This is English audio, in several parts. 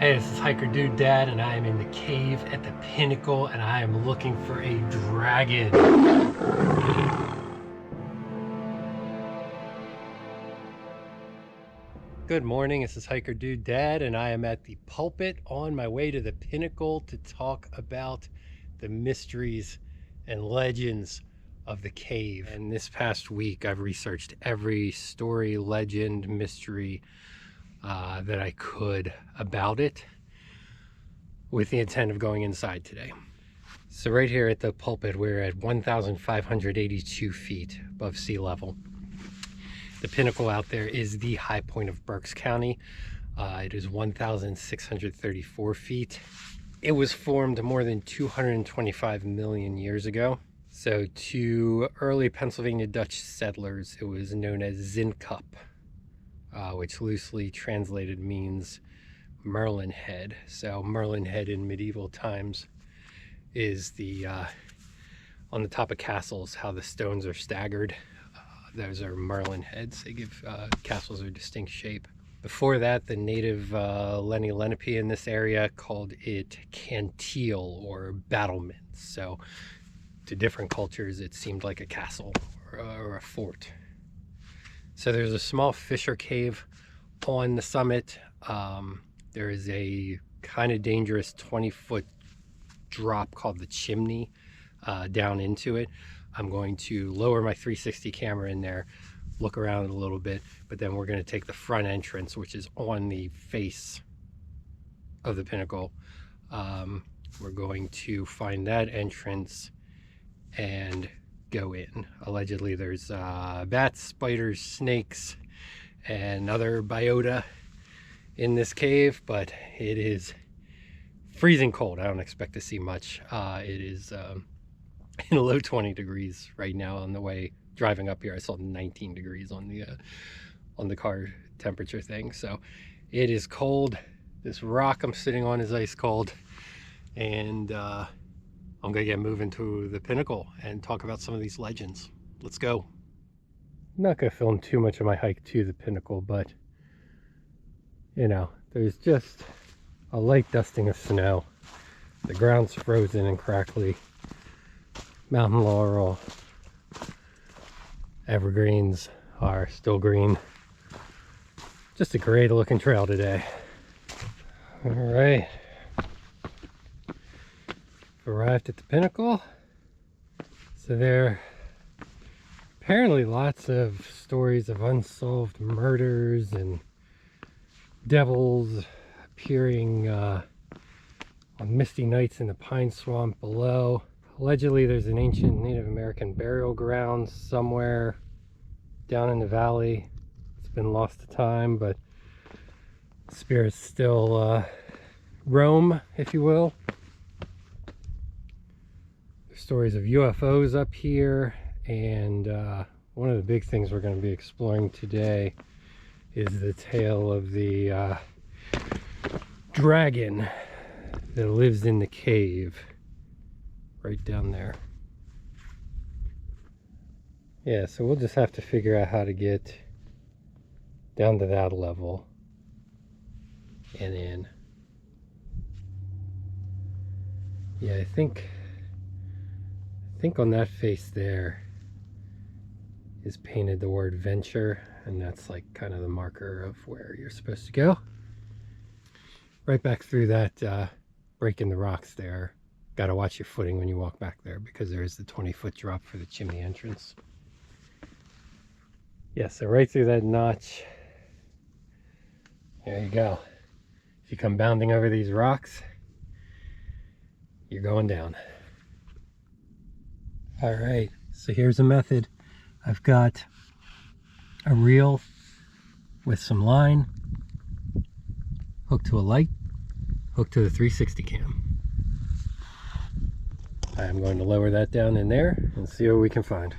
Hey, this is Hiker Dude Dad, and I am in the cave at the Pinnacle, and I am looking for a dragon. Good morning, this is Hiker Dude Dad, and I am at the pulpit on my way to the Pinnacle to talk about the mysteries and legends of the cave. And this past week, I've researched every story, legend, mystery that I could about it, with the intent of going inside today. So right here at the pulpit, we're at 1,582 feet above sea level. The Pinnacle out there is the high point of Berks County. It is 1,634 feet. It was formed more than 225 million years ago. So to early Pennsylvania Dutch settlers, it was known as Zinkup, which loosely translated means Merlin Head. So Merlin Head in medieval times is the on the top of castles, how the stones are staggered. Those are Merlin heads. They give castles a distinct shape. Before that, the native Lenni Lenape in this area called it Cantile or battlements. So to different cultures, it seemed like a castle or a fort. So there's a small fissure cave on the summit. There is a kind of dangerous 20-foot drop called the chimney down into it. I'm going to lower my 360 camera in there, look around a little bit, but then we're going to take the front entrance, which is on the face of the Pinnacle. We're going to find that entrance and go in. Allegedly there's bats, spiders, snakes, and other biota in this cave, but it is freezing cold. I don't expect to see much. It is in the low 20 degrees right now on the way driving up here. I saw 19 degrees on the car temperature thing. So it is cold. This rock I'm sitting on is ice cold, and I'm gonna get moving to the Pinnacle and talk about some of these legends. Let's go. I'm not gonna film too much of my hike to the Pinnacle, but you know, there's just a light dusting of snow. The ground's frozen and crackly. Mountain laurel, evergreens are still green. Just a great looking trail today. All right, arrived at the Pinnacle. So there are apparently lots of stories of unsolved murders and devils appearing on misty nights in the pine swamp below. Allegedly there's an ancient Native American burial ground somewhere down in the valley. It's been lost to time, but spirits still roam, if you will. There's stories of UFOs up here, and one of the big things we're going to be exploring today is the tale of the dragon that lives in the cave right down there. Yeah, so we'll just have to figure out how to get down to that level and in. Yeah, I think on that face there is painted the word venture, and that's like kind of the marker of where you're supposed to go. Right back through that break in the rocks there. Got to watch your footing when you walk back there, because there is the 20-foot drop for the chimney entrance. Yeah, so right through that notch, there you go. If you come bounding over these rocks, you're going down. All right, so here's a method. I've got a reel with some line hooked to a light, hooked to the 360 cam. I'm going to lower that down in there and see what we can find.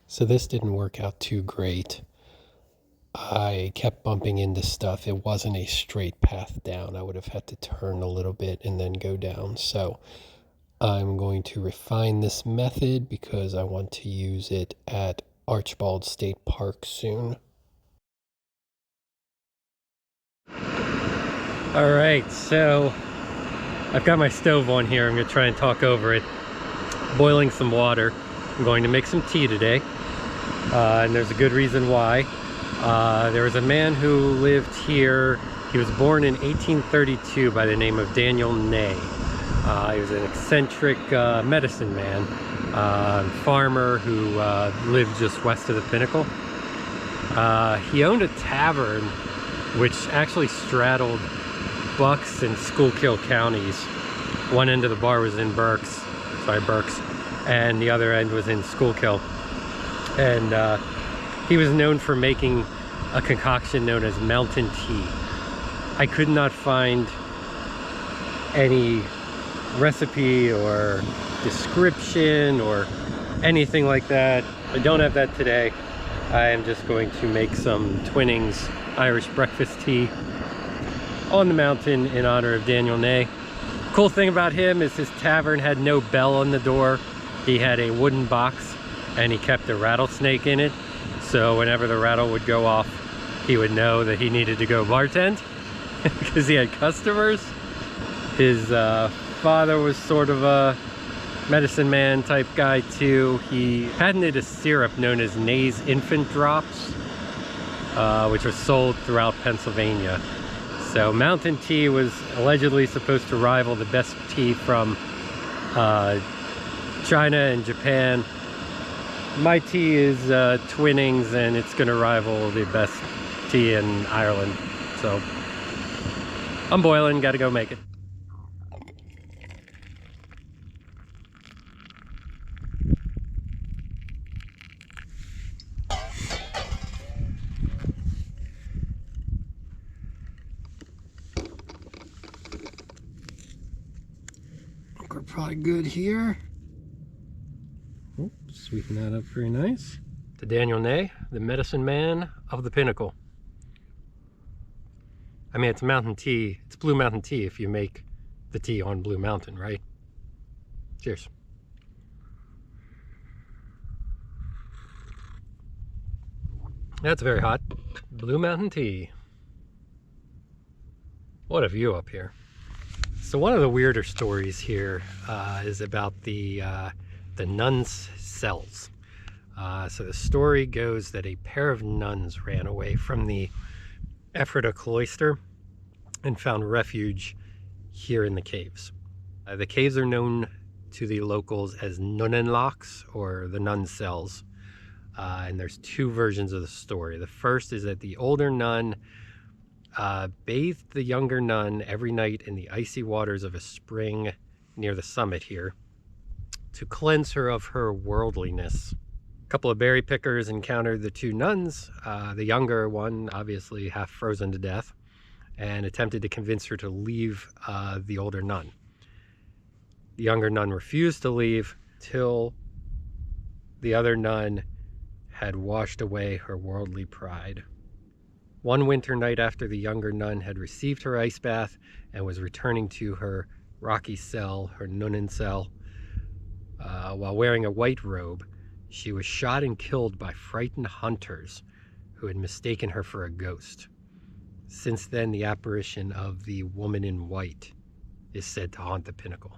So this didn't work out too great. I kept bumping into stuff. It wasn't a straight path down. I would have had to turn a little bit and then go down. So I'm going to refine this method because I want to use it at Archbald State Park soon. All right, so I've got my stove on here. I'm gonna try and talk over it. Boiling some water. I'm going to make some tea today, and there's a good reason why. There was a man who lived here. He was born in 1832 by the name of Daniel Ney. He was an eccentric medicine man, farmer who lived just west of the Pinnacle. He owned a tavern which actually straddled Bucks and Schuylkill counties. One end of the bar was in Berks, and the other end was in Schuylkill. And he was known for making a concoction known as mountain tea. I could not find any recipe or description or anything like that. I don't have that today. I am just going to make some Twinings Irish breakfast tea on the mountain in honor of Daniel Ney. Cool thing about him is his tavern had no bell on the door. He had a wooden box and he kept a rattlesnake in it. So whenever the rattle would go off, he would know that he needed to go bartend because he had customers. His father was sort of a medicine man type guy too. He patented a syrup known as Ney's Infant Drops, which was sold throughout Pennsylvania. So mountain tea was allegedly supposed to rival the best tea from China and Japan. My tea is Twinings, and it's going to rival the best tea in Ireland. So I'm boiling, got to go make it. We're probably good here. Oh, sweeten that up very nice. To Daniel Ney, the medicine man of the Pinnacle. I mean, it's mountain tea. It's Blue Mountain tea if you make the tea on Blue Mountain, right? Cheers. That's very hot. Blue Mountain tea. What a view up here. So one of the weirder stories here is about the nuns' cells. So the story goes that a pair of nuns ran away from the Ephrata cloister and found refuge here in the caves. The caves are known to the locals as Nunnenlocks, or the nun cells. And there's two versions of the story. The first is that the older nun bathed the younger nun every night in the icy waters of a spring near the summit here to cleanse her of her worldliness. A couple of berry pickers encountered the two nuns, the younger one obviously half frozen to death, and attempted to convince her to leave the older nun. The younger nun refused to leave till the other nun had washed away her worldly pride. One winter night after the younger nun had received her ice bath and was returning to her rocky cell, her nunnen cell, while wearing a white robe, she was shot and killed by frightened hunters who had mistaken her for a ghost. Since then, the apparition of the woman in white is said to haunt the Pinnacle.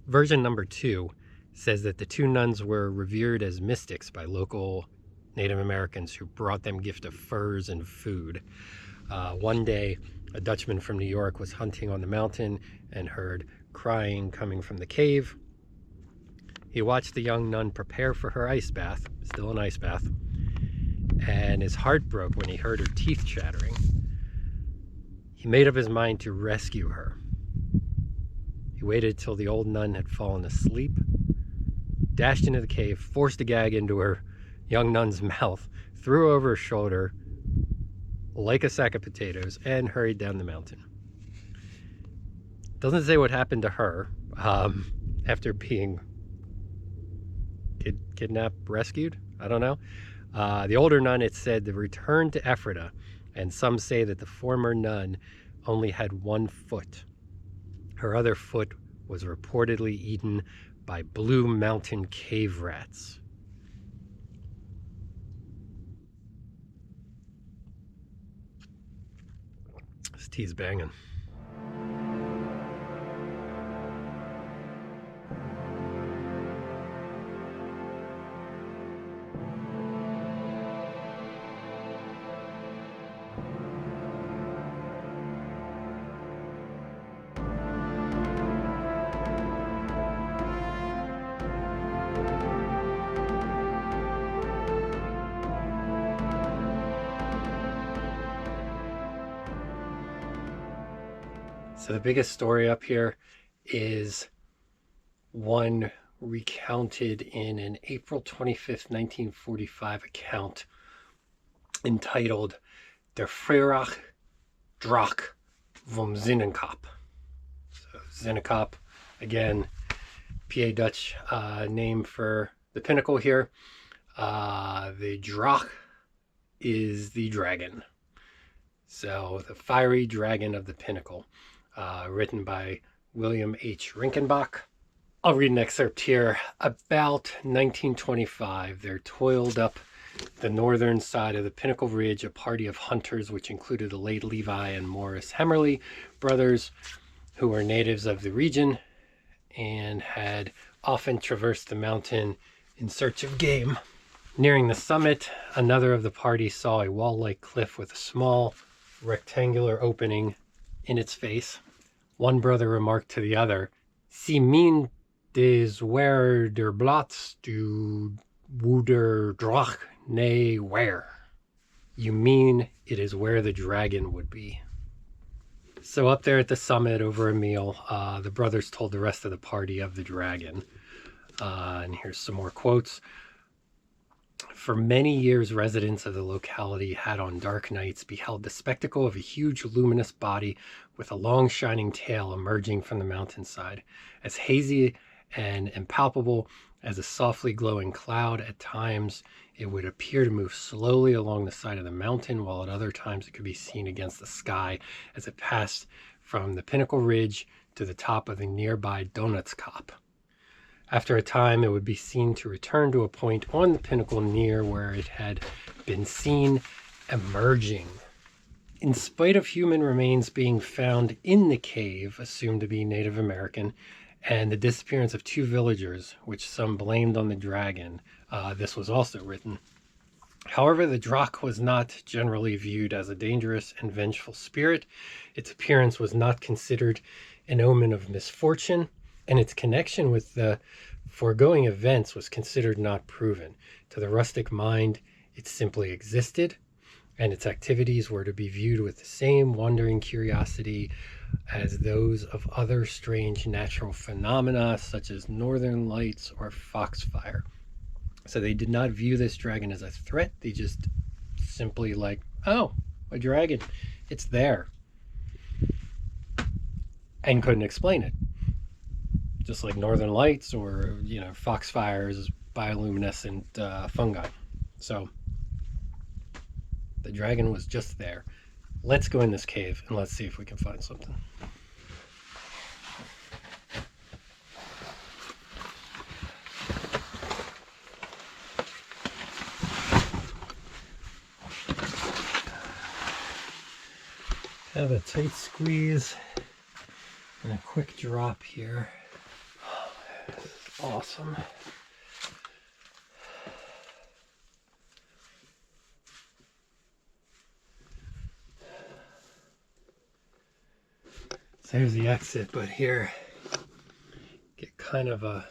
Version number 2 says that the two nuns were revered as mystics by local Native Americans who brought them gift of furs and food. One day, a Dutchman from New York was hunting on the mountain and heard crying coming from the cave. He watched the young nun prepare for her ice bath, still an ice bath, and his heart broke when he heard her teeth chattering. He made up his mind to rescue her. He waited till the old nun had fallen asleep, dashed into the cave, forced a gag into her young nun's mouth, threw over her shoulder like a sack of potatoes, and hurried down the mountain. Doesn't say what happened to her after being kidnapped, rescued, I don't know. The older nun, it said, returned to Ephrata, and some say that the former nun only had one foot. Her other foot was reportedly eaten by Blue Mountain cave rats. Tea's banging. So the biggest story up here is one recounted in an April 25th, 1945 account entitled Der Freirach Draak vom Zinnenkop. So Zinnenkop, again, PA Dutch name for the pinnacle here. The Draak is the dragon. So the fiery dragon of the pinnacle. Written by William H. Rinkenbach. I'll read an excerpt here. About 1925, there toiled up the northern side of the Pinnacle Ridge a party of hunters, which included the late Levi and Morris Hemmerly brothers, who were natives of the region and had often traversed the mountain in search of game. Nearing the summit, another of the party saw a wall-like cliff with a small rectangular opening in its face. One brother remarked to the other, "Sie mean des where der Platz du wo der Drache ne where." You mean it is where the dragon would be. So up there at the summit over a meal, the brothers told the rest of the party of the dragon. And here's some more quotes. For many years, residents of the locality had on dark nights beheld the spectacle of a huge luminous body with a long shining tail emerging from the mountainside, as hazy and impalpable as a softly glowing cloud. At times, it would appear to move slowly along the side of the mountain, while at other times it could be seen against the sky as it passed from the Pinnacle Ridge to the top of the nearby Donutskop. After a time, it would be seen to return to a point on the pinnacle near where it had been seen emerging. In spite of human remains being found in the cave, assumed to be Native American, and the disappearance of 2 villagers, which some blamed on the dragon, this was also written. However, the Draak was not generally viewed as a dangerous and vengeful spirit. Its appearance was not considered an omen of misfortune, and its connection with the foregoing events was considered not proven. To the rustic mind, it simply existed, and its activities were to be viewed with the same wondering curiosity as those of other strange natural phenomena, such as northern lights or foxfire. So they did not view this dragon as a threat. They just simply like, oh, a dragon, it's there, and couldn't explain it. Just like northern lights or, foxfires, bioluminescent fungi. So the dragon was just there. Let's go in this cave and let's see if we can find something. Have a tight squeeze and a quick drop here. This is awesome. So there's the exit, but here, get kind of a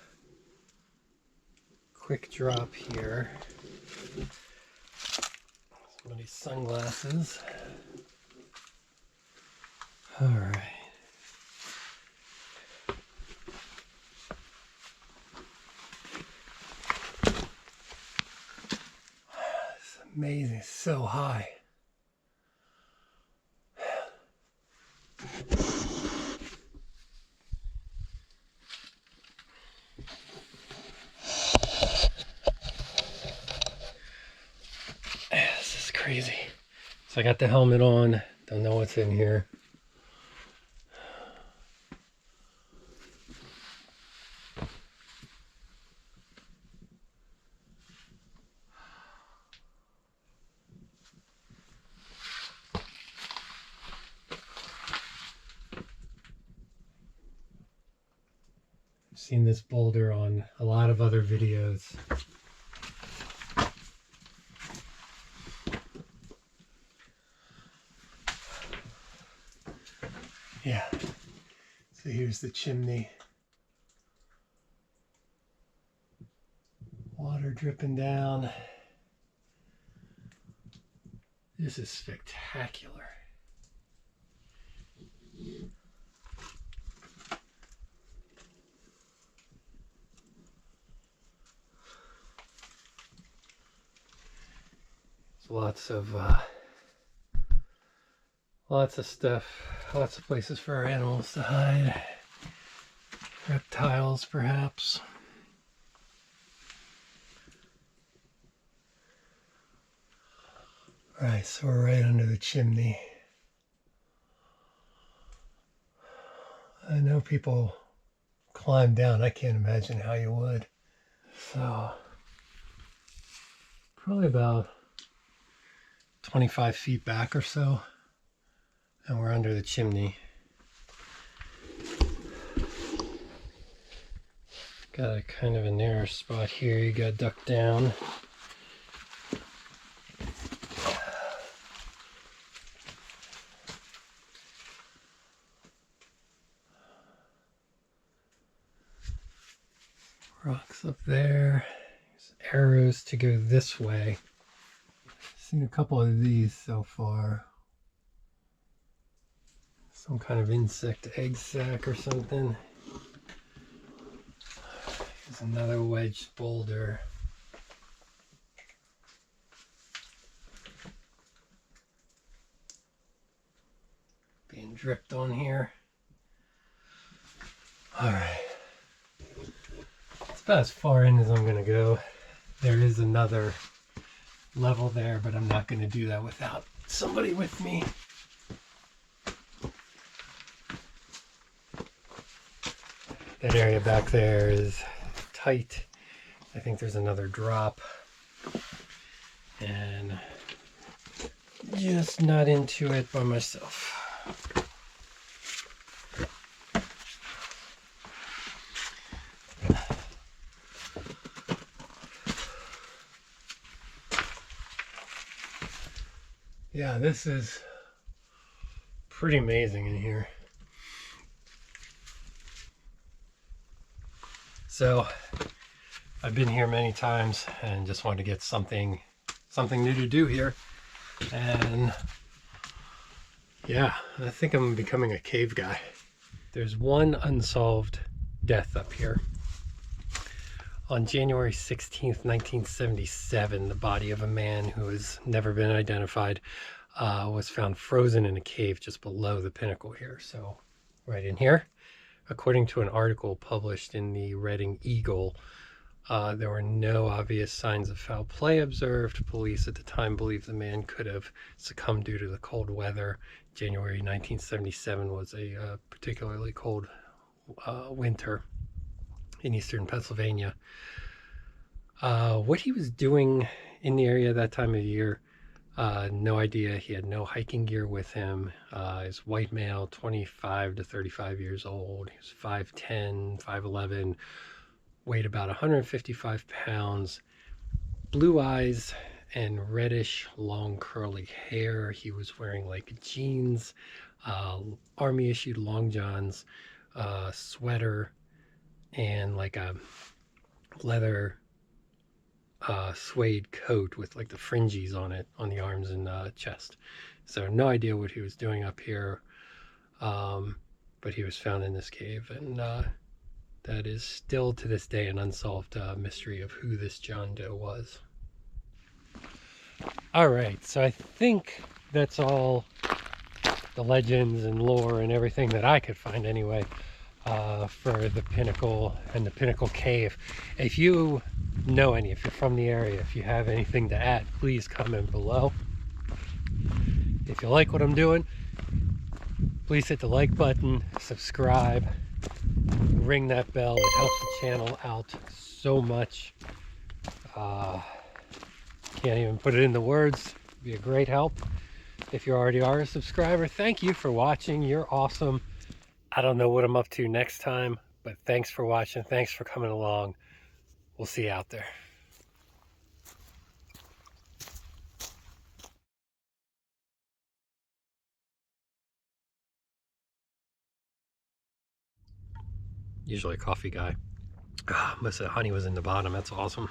quick drop here. Somebody's sunglasses. All right. It's amazing, it's so high. This is crazy. So I got the helmet on, don't know what's in here. seen this boulder on a lot of other videos. Yeah, so here's the chimney. Water dripping down. This is spectacular. Lots of stuff, lots of places for our animals to hide. Reptiles, perhaps. All right, so we're right under the chimney. I know people climb down. I can't imagine how you would. So, probably about 25 feet back or so, and we're under the chimney. Got a kind of a narrow spot here. You got to duck down. Rocks up there. There's arrows to go this way. Seen a couple of these so far. Some kind of insect egg sac or something. Here's another wedged boulder. Being dripped on here. Alright. It's about as far in as I'm going to go. There is another level there, but I'm not going to do that without somebody with me. That area back there is tight. I think there's another drop, and just not into it by myself. Yeah, this is pretty amazing in here. So I've been here many times and just wanted to get something new to do here. And yeah, I think I'm becoming a cave guy. There's one unsolved death up here. On January 16th, 1977, the body of a man who has never been identified was found frozen in a cave just below the pinnacle here. So right in here, according to an article published in the Reading Eagle, there were no obvious signs of foul play observed. Police at the time believed the man could have succumbed due to the cold weather. January 1977 was a particularly cold winter in eastern Pennsylvania. What he was doing in the area that time of year, no idea. He had no hiking gear with him. He's white male, 25 to 35 years old. He was 5'10", 5'11", weighed about 155 pounds, blue eyes and reddish long curly hair. He was wearing like jeans, army issued long johns, sweater, and like a leather suede coat with like the fringes on it on the arms and chest. So no idea what he was doing up here, but he was found in this cave, and that is still to this day an unsolved mystery of who this John Doe was. All right, so I think that's all the legends and lore and everything that I could find anyway for the Pinnacle and the Pinnacle Cave. If you know any, if you're from the area, if you have anything to add, please comment below. If you like what I'm doing, please hit the like button, subscribe, ring that bell. It helps the channel out so much. Can't even put it into words. It'd be a great help. If you already are a subscriber, thank you for watching. You're awesome. I don't know what I'm up to next time, But thanks for watching. Thanks for coming along. We'll see you out there. Usually a coffee guy. Must have honey was in the bottom. That's awesome.